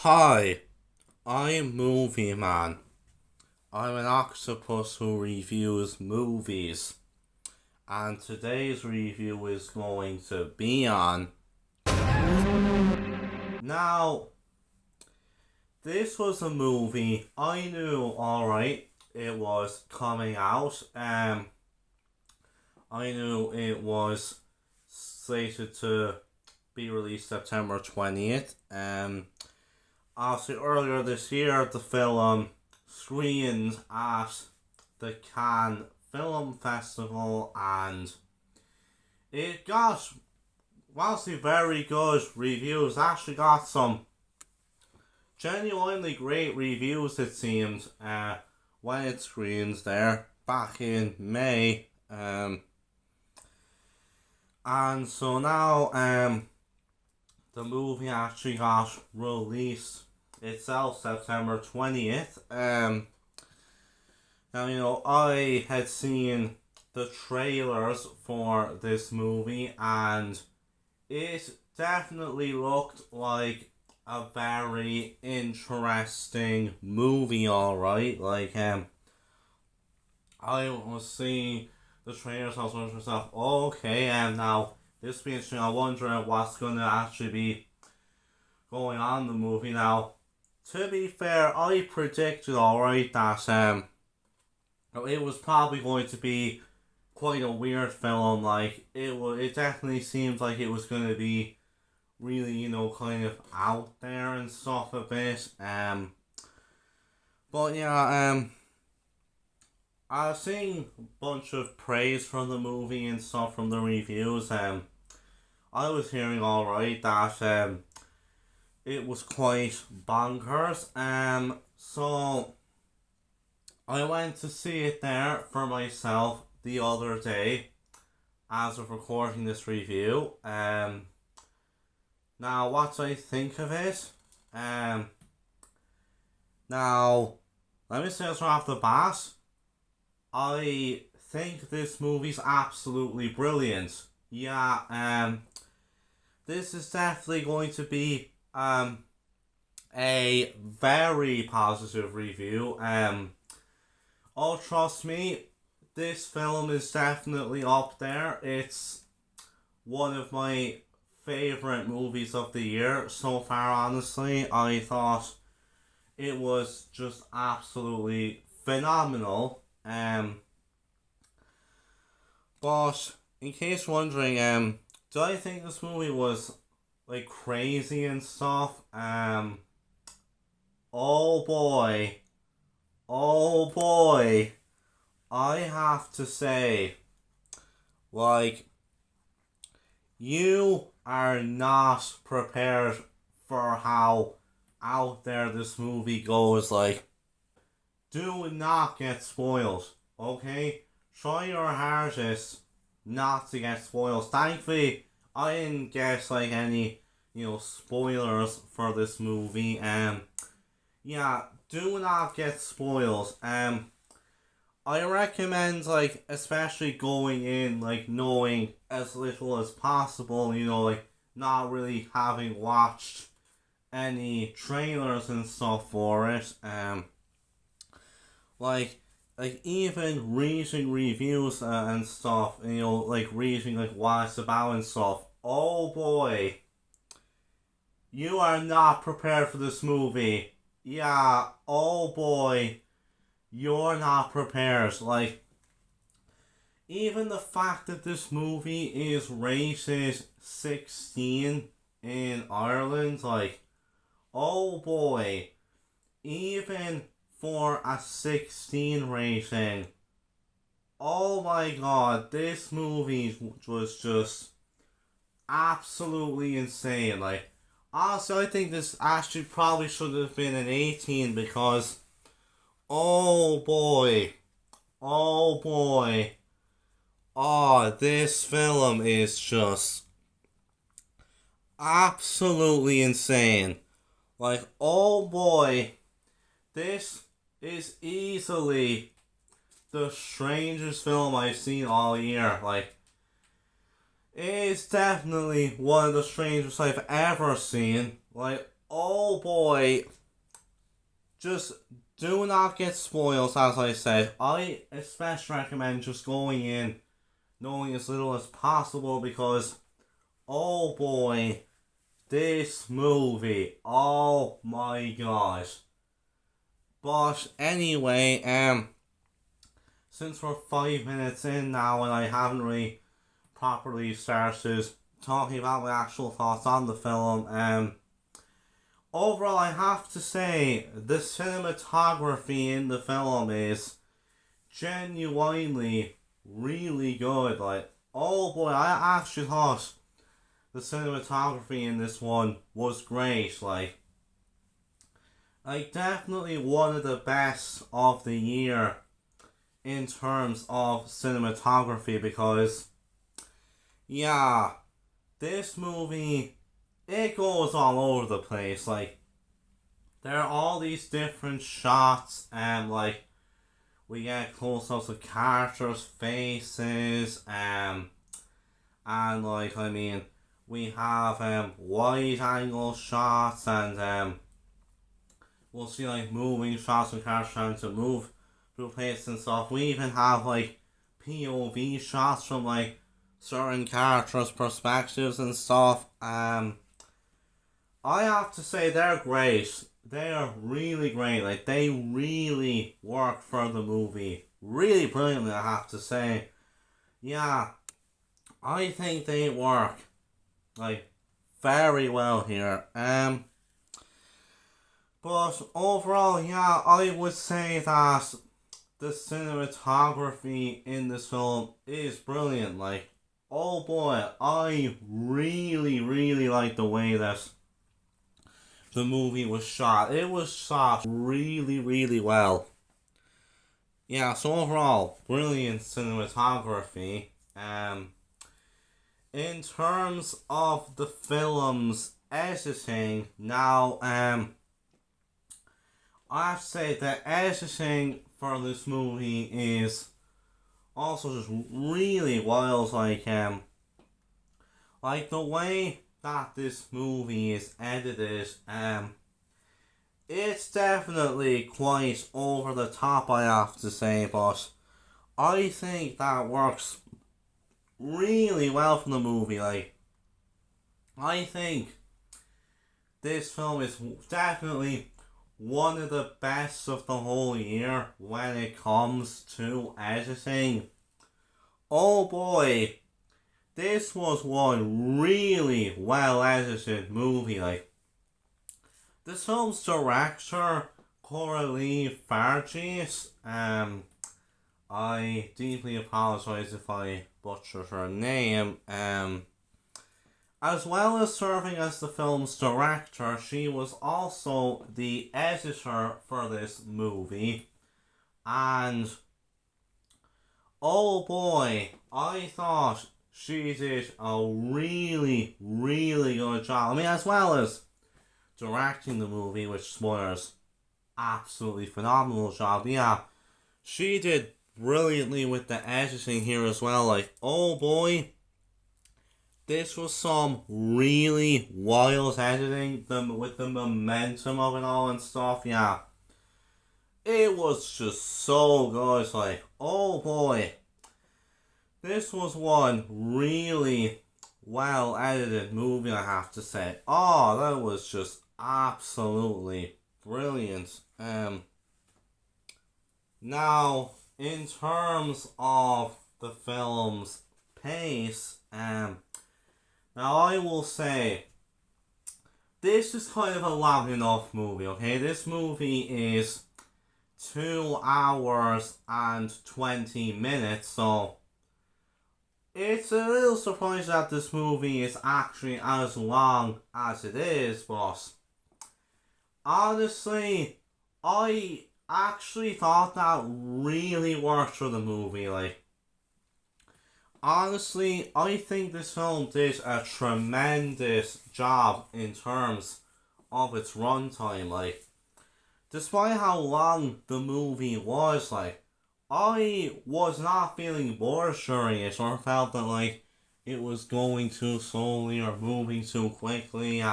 Hi, I'm Movie Man. I'm an octopus who reviews movies, and today's review is going to be on. Now, this was a movie I knew alright it was coming out. I knew it was slated to be released September 20th. Obviously, earlier this year, the film screened at the Cannes Film Festival, and it got mostly very good reviews. Actually, got some genuinely great reviews, it seemed, when it screened there back in May. And so now, the movie actually got released itself September 20th. Now, I had seen the trailers for this movie, and it definitely looked like a very interesting movie, alright. I was seeing the trailers, I was wondering to myself, okay, and now this being interesting, I'm wondering what's going to actually be going on in the movie. Now, to be fair, I predicted alright that it was probably going to be quite a weird film. It definitely seems like it was going to be really, kind of out there and stuff a bit. But yeah, I was seeing a bunch of praise from the movie and stuff from the reviews. I was hearing alright that it was quite bonkers. So I went to see it there for myself the other day as of recording this review. Now, what do I think of it? Now, let me say this right off the bat. I think this movie's absolutely brilliant. Yeah, this is definitely going to be a very positive review. Oh, trust me, this film is definitely up there. It's one of my favorite movies of the year so far, honestly. I thought it was just absolutely phenomenal. But in case you're wondering, do I think this movie was crazy and stuff? Oh boy, oh boy, I have to say, you are not prepared for how out there this movie goes. Do not get spoiled, okay? Try your hardest not to get spoiled. Thankfully, I didn't get any, spoilers for this movie. Yeah, do not get spoiled. I recommend, especially going in, knowing as little as possible, not really having watched any trailers and stuff for it. Even reading reviews and stuff, reading what it's about and stuff. Oh boy, you are not prepared for this movie. Yeah, oh boy, you're not prepared. Even the fact that this movie is rated 16 in Ireland, oh boy, even for a 16 rating, oh my god, this movie was just absolutely insane. Honestly, I think this actually probably should have been an 18 because, oh boy, oh boy, oh, this film is just absolutely insane. Oh boy, this is easily the strangest film I've seen all year. It is definitely one of the strangest I've ever seen. oh boy, just do not get spoiled, as I said. I especially recommend just going in knowing as little as possible because, oh boy, this movie, oh my gosh. But anyway, since we're 5 minutes in now and I haven't really properly started talking about my actual thoughts on the film, overall I have to say the cinematography in the film is genuinely really good. Like, oh boy, I actually thought the cinematography in this one was great. Like definitely one of the best of the year in terms of cinematography because, yeah, this movie, it goes all over the place. Like, there are all these different shots and, like, we get close-ups of characters' faces, and, like, I mean, we have, wide-angle shots, and, we'll see, like, moving shots of characters trying to move through places and stuff. We even have, like, POV shots from, like, certain characters' perspectives and stuff. I have to say they're great. They are really great. Like, they really work for the movie. Really brilliantly, I have to say. Yeah, I think they work, like, very well here. But overall, yeah, I would say that the cinematography in this film is brilliant. Like, oh boy, I really, really like the way that the movie was shot. It was shot really, really well. Yeah, so overall, brilliant cinematography. In terms of the film's editing, now, I have to say the editing for this movie is also just really wild. Like the way that this movie is edited, it's definitely quite over the top, I have to say, but I think that works really well for the movie. Like, I think this film is definitely one of the best of the whole year when it comes to editing. Oh boy, this was one really well edited movie. Like, this film's director, Coralie Fargeat, I deeply apologise if I butchered her name, as well as serving as the film's director, she was also the editor for this movie. And, oh boy, I thought she did a really, really good job. I mean, as well as directing the movie, which, spoilers, absolutely phenomenal job. Yeah, she did brilliantly with the editing here as well. Like, oh boy, this was some really wild editing, with the momentum of it all and stuff. Yeah, it was just so good. Like, oh boy, this was one really well edited movie, I have to say. Oh, that was just absolutely brilliant. Now, in terms of the film's pace, now I will say this is kind of a long enough movie, okay? This movie is 2 hours and 20 minutes, so it's a little surprising that this movie is actually as long as it is, but honestly, I actually thought that really worked for the movie. Like, honestly, I think this film did a tremendous job in terms of its runtime. Like, despite how long the movie was, like, I was not feeling bored during it or felt that, like, it was going too slowly or moving too quickly.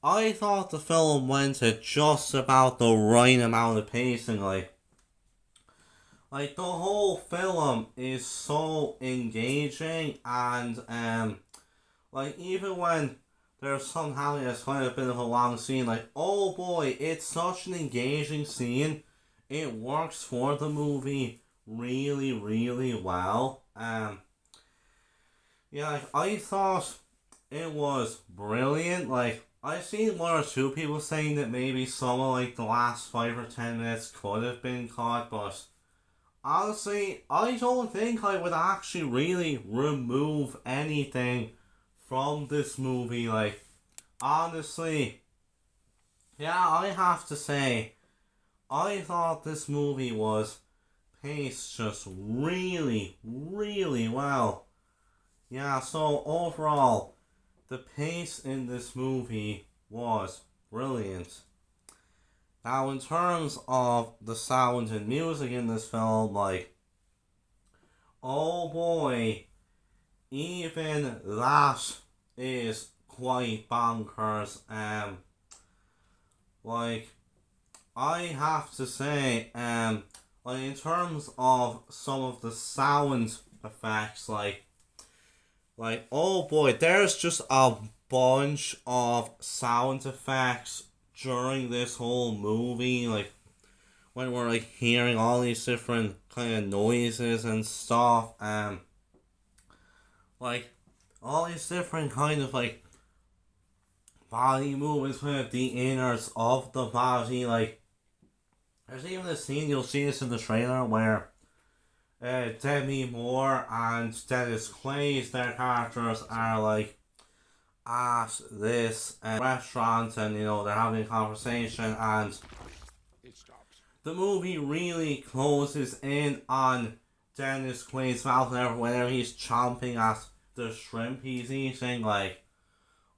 I thought the film went at just about the right amount of pacing, like the whole film is so engaging, and like even when there's somehow it's kind of a bit of a long scene, like oh boy, it's such an engaging scene. It works for the movie really, really well. Yeah, like, I thought it was brilliant. Like I've seen one or two people saying that maybe some of like the last 5 or 10 minutes could have been cut, but honestly, I don't think I would actually really remove anything from this movie. Like, honestly, yeah, I have to say, I thought this movie was paced just really, really well. Yeah, so overall, the pace in this movie was brilliant. Now, in terms of the sound and music in this film, like, oh boy, even that is quite bonkers. Like, I have to say, like, in terms of some of the sound effects, like, oh boy, there's just a bunch of sound effects during this whole movie. Like, when we're like hearing all these different kind of noises and stuff, like all these different kind of like body movements, kind of the innards of the body. Like, there's even a scene, you'll see this in the trailer, where Demi Moore and Dennis Quaid, their characters, are like at this restaurant, and you know they're having a conversation, and the movie really closes in on Dennis Quaid's mouth whenever he's chomping at the shrimp he's eating. Like,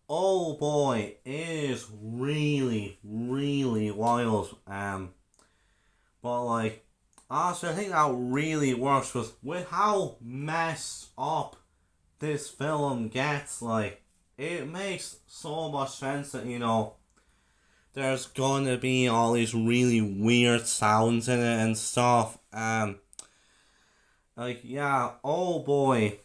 oh boy, it is really, really wild. But like, honestly, I think that really works with how messed up this film gets. Like, it makes so much sense that, you know, there's gonna be all these really weird sounds in it and stuff. Like, yeah, oh boy,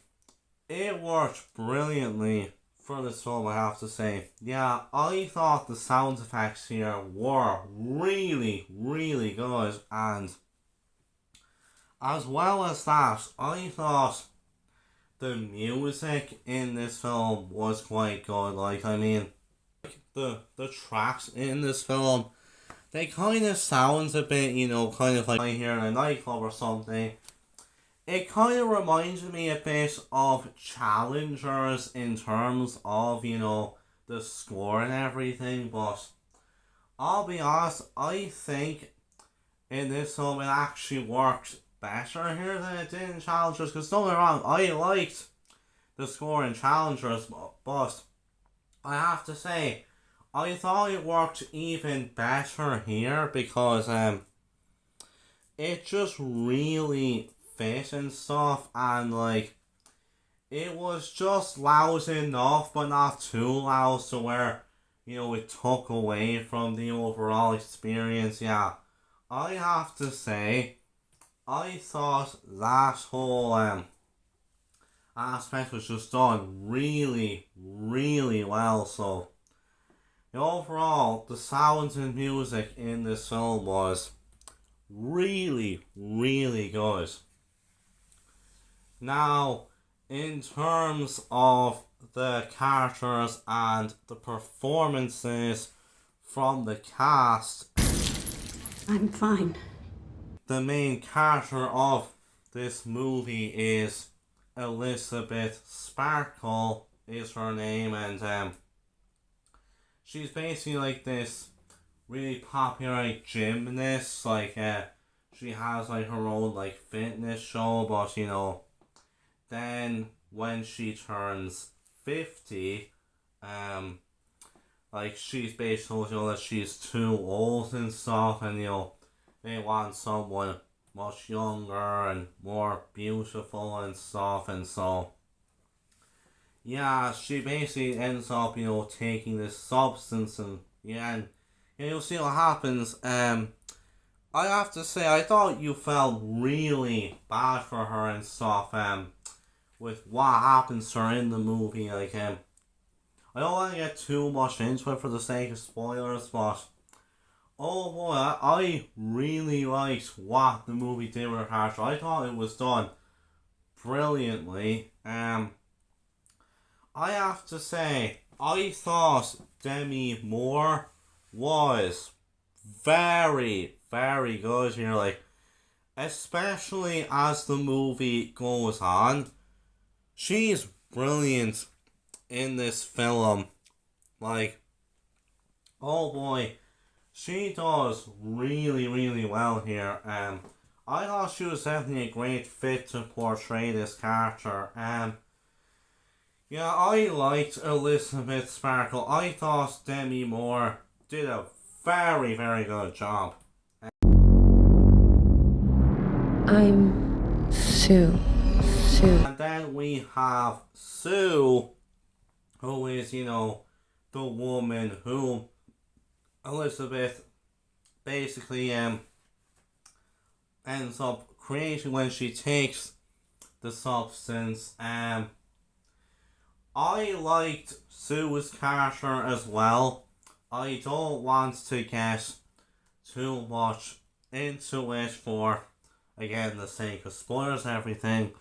it worked brilliantly for this film, I have to say. Yeah, I thought the sound effects here were really, really good, and as well as that, I thought the music in this film was quite good. Like, I mean, the tracks in this film, they kind of sounds a bit, you know, kind of like here in a nightclub or something. It kind of reminds me a bit of Challengers in terms of, you know, the score and everything, but I'll be honest, I think in this film it actually worked better here than it did in Challengers, because don't get me wrong, I liked the score in Challengers, but I have to say, I thought it worked even better here, because it just really fit and stuff, and like it was just loud enough but not too loud to where, you know, it took away from the overall experience. Yeah, I have to say, I thought that whole aspect was just done really, really well. So overall, the sounds and music in this film was really, really good. Now, in terms of the characters and the performances from the cast, I'm fine. the main character of this movie is Elisabeth Sparkle, is her name, and she's basically like this really popular like gymnast. Like, she has like her own like fitness show, but you know, then when she turns 50, like she's basically, you know, that she's too old and stuff, and you know, they want someone much younger and more beautiful and stuff, and so yeah, she basically ends up, taking this substance and yeah, and you'll see what happens. I have to say, I thought you felt really bad for her and stuff. With what happens to her in the movie, like I don't want to get too much into it for the sake of spoilers, but oh boy, I really liked what the movie did with her character. I thought it was done brilliantly. I have to say, I thought Demi Moore was very, very good here. Like, especially as the movie goes on, she's brilliant in this film. Like, oh boy, she does really, really well here. I thought she was definitely a great fit to portray this character. Yeah, I liked Elisabeth Sparkle. I thought Demi Moore did a very, very good job. I'm Sue. And then we have Sue, who is, the woman who Elisabeth basically ends up creating when she takes the substance. I liked Sue's character as well. I don't want to get too much into it for, again, the sake of spoilers and everything.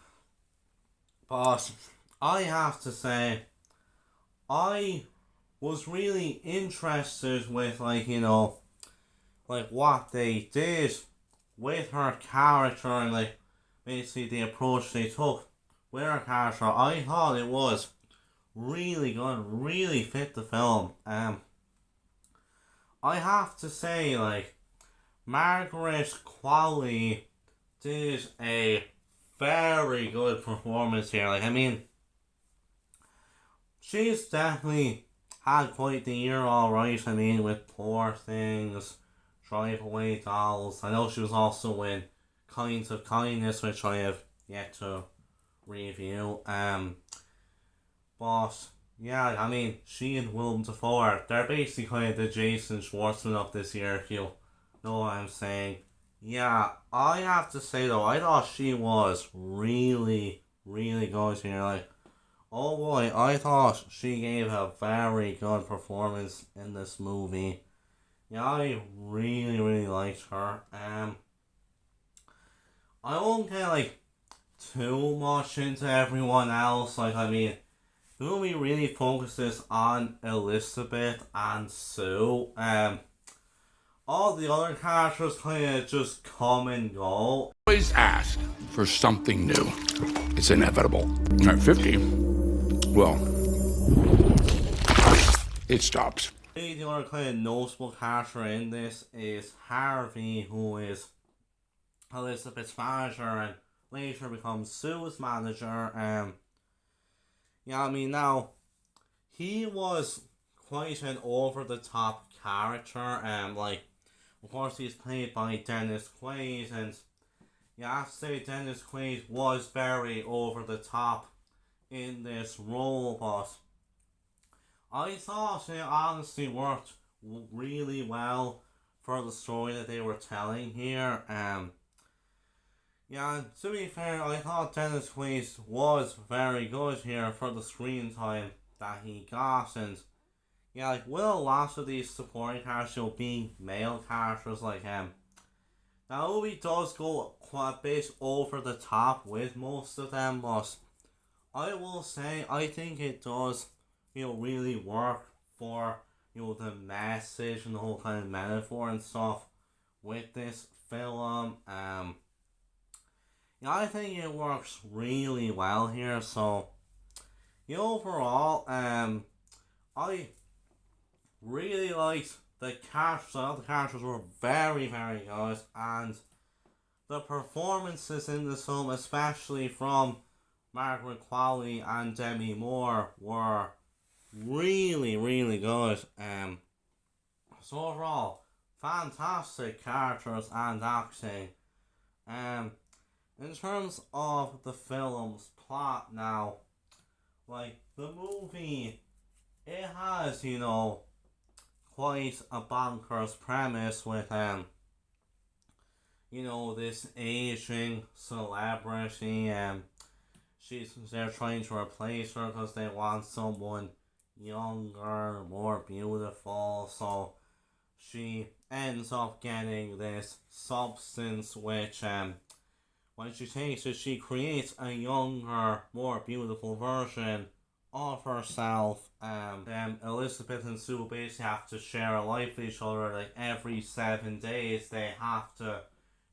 But I have to say, I was really interested with, like what they did with her character and, like, basically the approach they took with her character. I thought it was really good, really fit the film. I have to say, like, Margaret Qualley did a very good performance here. Like, I mean, she's definitely had quite the year, alright. I mean, with Poor Things, Drive Away Dolls. I know she was also in Kinds of Kindness, which I have yet to review. But yeah, I mean, she and Willem Dafoe, they're basically kind of the Jason Schwartzman of this year, if you know what I'm saying. Yeah, I have to say though, I thought she was really, really good here. Like, oh boy, I thought she gave a very good performance in this movie. Yeah, I really, really liked her. I won't get, like, too much into everyone else. Like, I mean, the movie really focuses on Elisabeth and Sue. All the other characters kind of just come and go. Always ask for something new. It's inevitable. At 50, well, it stops. The other kind of notable character in this is Harvey, who is Elisabeth's manager and later becomes Sue's manager. Yeah, I mean, now, he was quite an over-the-top character. Like, of course, he's played by Dennis Quaid, and yeah, I have to say Dennis Quaid was very over-the-top in this role, but I thought it honestly worked really well for the story that they were telling here. Yeah, to be fair, I thought Dennis Quaid was very good here for the screen time that he got, and yeah, like, with a lot of these supporting characters being male characters like him, the movie does go quite a bit over the top with most of them, but I will say, I think it does, really work for, the message and the whole kind of metaphor and stuff with this film. Yeah, I think it works really well here. So, overall, I really liked the characters. All the characters were very, very good, and the performances in this film, especially from Margaret Qualley and Demi Moore, were really, really good. So overall, fantastic characters and acting. In terms of the film's plot now, Like, the movie, it has, quite a bonkers premise with, this aging celebrity, they're trying to replace her because they want someone younger, more beautiful, so she ends up getting this substance which, when she takes it, she creates a younger, more beautiful version of herself. Then Elisabeth and Sue basically have to share a life with each other. Like every 7 days, they have to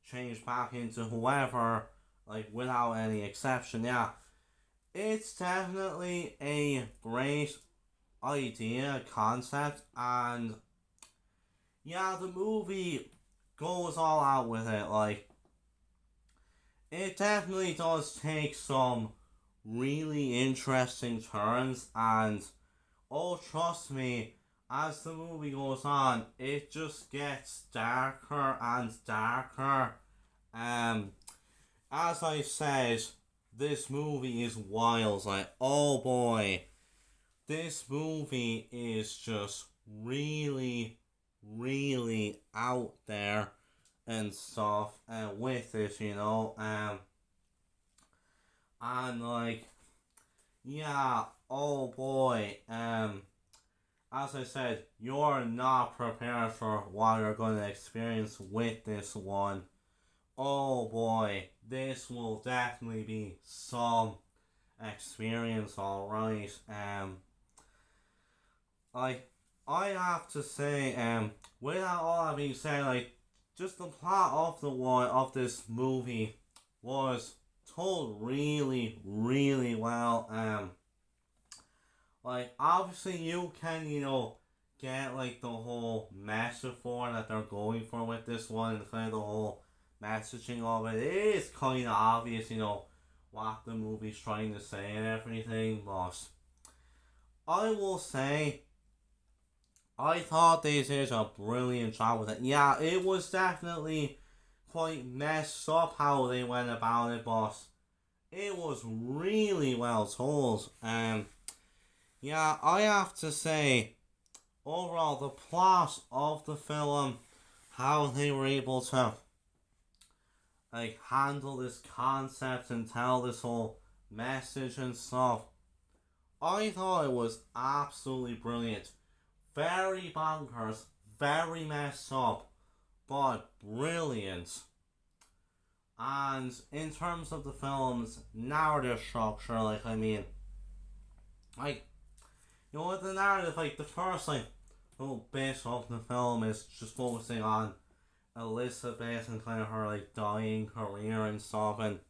change back into whoever, like without any exception. Yeah, it's definitely a great idea, concept, and yeah, the movie goes all out with it. Like, it definitely does take some really interesting turns, and oh, trust me, as the movie goes on, it just gets darker and darker. As I said, this movie is wild. Like, oh boy, this movie is just really, really out there and stuff, with it, and like, yeah, oh boy, as I said, you're not prepared for what you're going to experience with this one. Oh boy, this will definitely be some experience, alright. Like, I have to say, without all that being said, like, just the plot of this movie was told really, really well. Like, obviously you can, get like the whole metaphor that they're going for with this one, and kind of the whole messaging of it. It is kind of obvious, what the movie's trying to say and everything, but I will say, I thought they did a brilliant job with it. Yeah, it was definitely quite messed up how they went about it, but it was really well told. Yeah, I have to say, overall, the plot of the film, how they were able to like handle this concept and tell this whole message and stuff, I thought it was absolutely brilliant. Very bonkers, very messed up, but brilliant. And in terms of the film's narrative structure, like, with the narrative, like, the first, little bit of the film is just focusing on Elisabeth and kind of her, dying career and stuff, and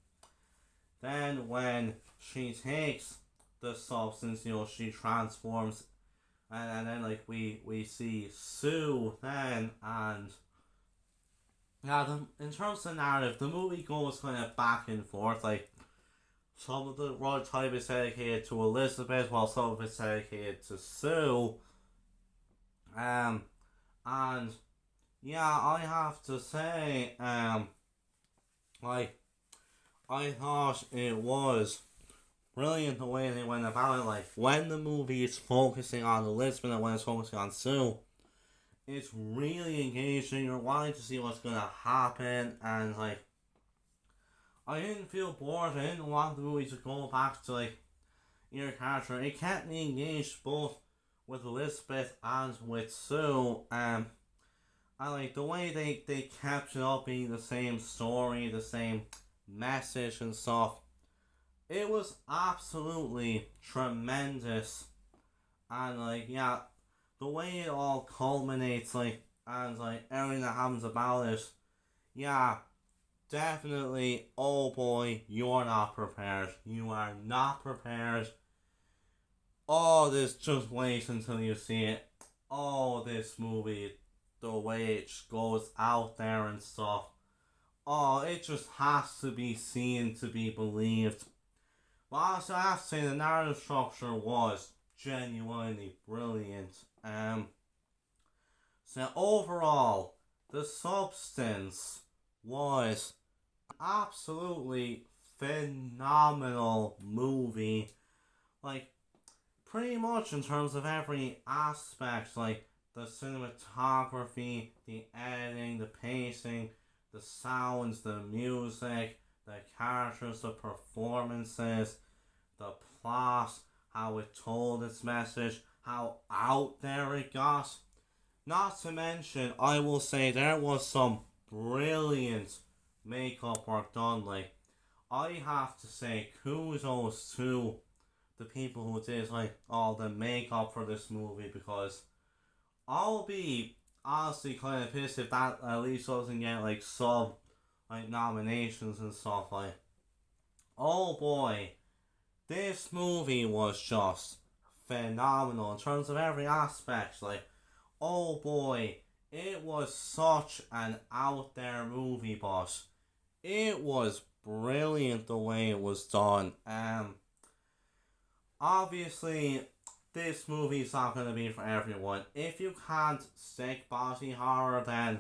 then when she takes the substance, she transforms, and then, we see Sue then, and yeah, in terms of narrative, the movie goes kind of back and forth. Like, some of the right time is dedicated to Elisabeth, while some of it's dedicated to Sue. And yeah, I have to say, I thought it was brilliant the way they went about it. Like, when the movie is focusing on Elisabeth and when it's focusing on Sue, it's really engaging. You're wanting to see what's gonna happen, and I didn't feel bored. I didn't want the movie to go back to either character. It kept me engaged both with Elisabeth and with Sue. And the way they kept it up being the same story, the same message and stuff. It was absolutely tremendous. And yeah, the way it all culminates, and everything that happens about it, yeah, definitely, oh boy, you're not prepared. You are not prepared. Oh, just wait until you see it. Oh, this movie, the way it goes out there and stuff. Oh, it just has to be seen to be believed. But also, I have to say, the narrative structure was genuinely brilliant. So overall, the substance was absolutely phenomenal movie. pretty much in terms of every aspect, like the cinematography, the editing, the pacing, the sounds, the music, the characters, the performances, the plot, how it told its message, how out there it got. Not to mention, I will say there was some brilliant makeup work done. Like, I have to say kudos to the people who did like all the makeup for this movie, because I'll be honestly kind of pissed if that at least doesn't get like some like nominations and stuff. Like, oh boy, this movie was just phenomenal in terms of every aspect. Like, oh boy, it was such an out there movie, but it was brilliant the way it was done. Obviously, this movie is not going to be for everyone. If you can't stick body horror, then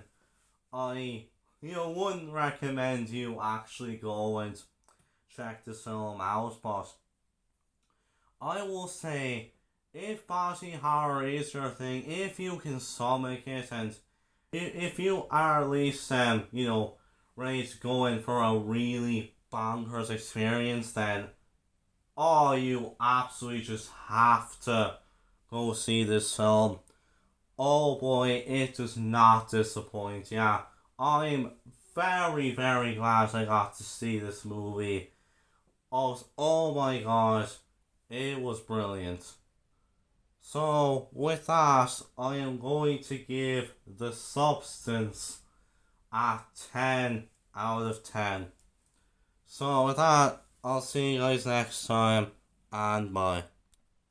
I wouldn't recommend you actually go and check this film out. But I will say, if body horror is your thing, if you can stomach it, and if you are at least ready to go in for a really bonkers experience, then you absolutely just have to go see this film. Oh boy, it does not disappoint. Yeah, I'm very, very glad I got to see this movie. Oh my god, it was brilliant. So, with that, I am going to give The Substance a 10 out of 10. So, with that, I'll see you guys next time, and bye.